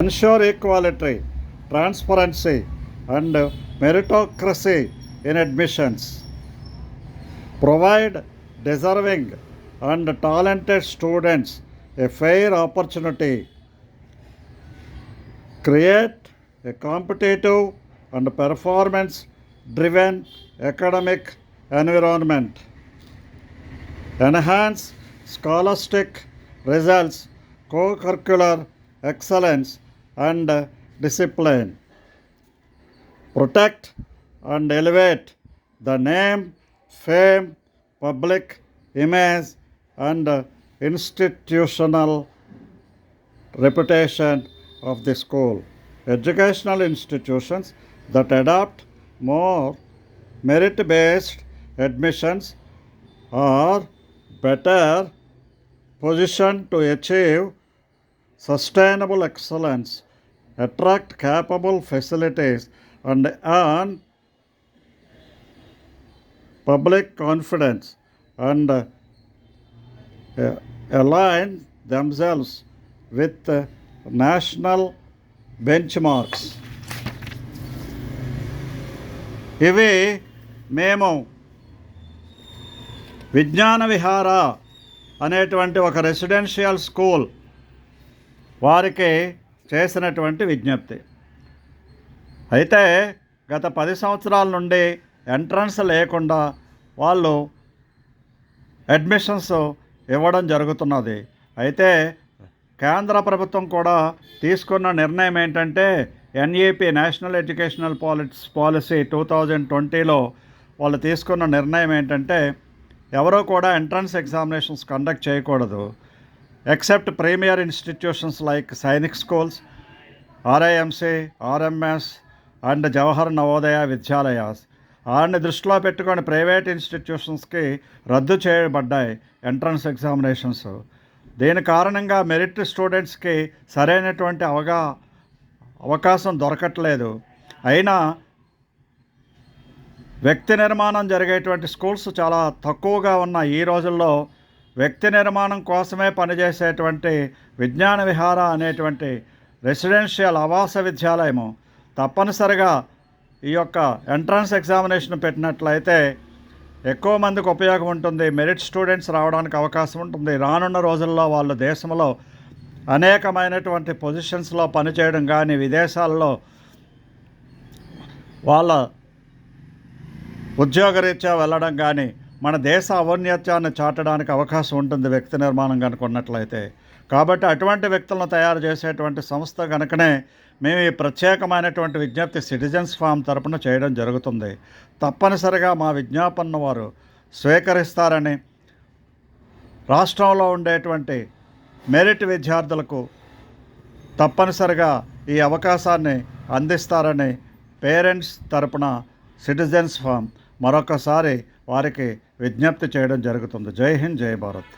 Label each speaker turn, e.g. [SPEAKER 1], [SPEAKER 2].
[SPEAKER 1] ensure equality, transparency, and meritocracy in admissions, provide deserving and talented students a fair opportunity, create a competitive and performance driven academic environment, enhance scholastic results, co-curricular excellence, and discipline, protect and elevate the name, fame, public image, and institutional reputation of the school. Educational institutions that adopt more merit based admissions are better positioned to achieve sustainable excellence, attract capable facilities, and earn public confidence, and align themselves with national benchmarks. ఇవి మేము విజ్ఞాన విహార అనేటువంటి ఒక residential school వారికి చేసినటువంటి విజ్ఞప్తి. అయితే గత 10 సంవత్సరాల నుండి ఎంట్రన్స్ లేకుండా వాళ్ళు అడ్మిషన్స్ ఇవ్వడం జరుగుతున్నది. అయితే కేంద్ర ప్రభుత్వం కూడా తీసుకున్న నిర్ణయం ఏంటంటే ఎన్ఈపీ నేషనల్ ఎడ్యుకేషనల్ పాలసీ 2020లో వాళ్ళు తీసుకున్న నిర్ణయం ఏంటంటే ఎవరో కూడా ఎంట్రన్స్ ఎగ్జామినేషన్స్ కండక్ట్ చేయకూడదు except premier institutions like Sainik schools, RIMC, RMS and Jawahar Navodaya Vidyalayas. వారిని దృష్టిలో పెట్టుకొని ప్రైవేట్ ఇన్స్టిట్యూషన్స్కి రద్దు చేయబడ్డాయి ఎంట్రన్స్ ఎగ్జామినేషన్స్. దీని కారణంగా మెరిట్ స్టూడెంట్స్కి సరైనటువంటి అవకాశం దొరకట్లేదు. అయినా వ్యక్తి నిర్మాణం జరిగేటువంటి స్కూల్స్ చాలా తక్కువగా ఉన్న ఈ రోజుల్లో వ్యక్తి నిర్మాణం కోసమే పనిచేసేటువంటి విజ్ఞాన విహార అనేటువంటి రెసిడెన్షియల్ ఆవాస విద్యాలయము తప్పనిసరిగా ఈ యొక్క ఎంట్రన్స్ ఎగ్జామినేషన్ పెట్టినట్లయితే ఎక్కువ మందికి ఉపయోగం ఉంటుంది. మెరిట్ స్టూడెంట్స్ రావడానికి అవకాశం ఉంటుంది. రానున్న రోజుల్లో వాళ్ళు దేశంలో అనేకమైనటువంటి పొజిషన్స్లో పనిచేయడం కానీ విదేశాల్లో వాళ్ళ ఉద్యోగరీత్యా వెళ్ళడం కానీ మన దేశ ఔన్నత్యాన్ని చాటడానికి అవకాశం ఉంటుంది వ్యక్తి నిర్మాణం కనుక ఉన్నట్లయితే. కాబట్టి అటువంటి వ్యక్తులను తయారు చేసేటువంటి సంస్థ కనుకనే మేము ఈ ప్రత్యేకమైనటువంటి విజ్ఞప్తి సిటిజన్స్ ఫామ్ తరపున చేయడం జరుగుతుంది. తప్పనిసరిగా మా విజ్ఞాపనను వారు స్వీకరిస్తారని, రాష్ట్రంలో ఉండేటువంటి మెరిట్ విద్యార్థులకు తప్పనిసరిగా ఈ అవకాశాన్ని అందిస్తారని పేరెంట్స్ తరపున సిటిజన్స్ ఫామ్ మరొకసారి వారికి విజ్ఞప్తి చేయడం జరుగుతుంది. జై హింద్, జై భారత్.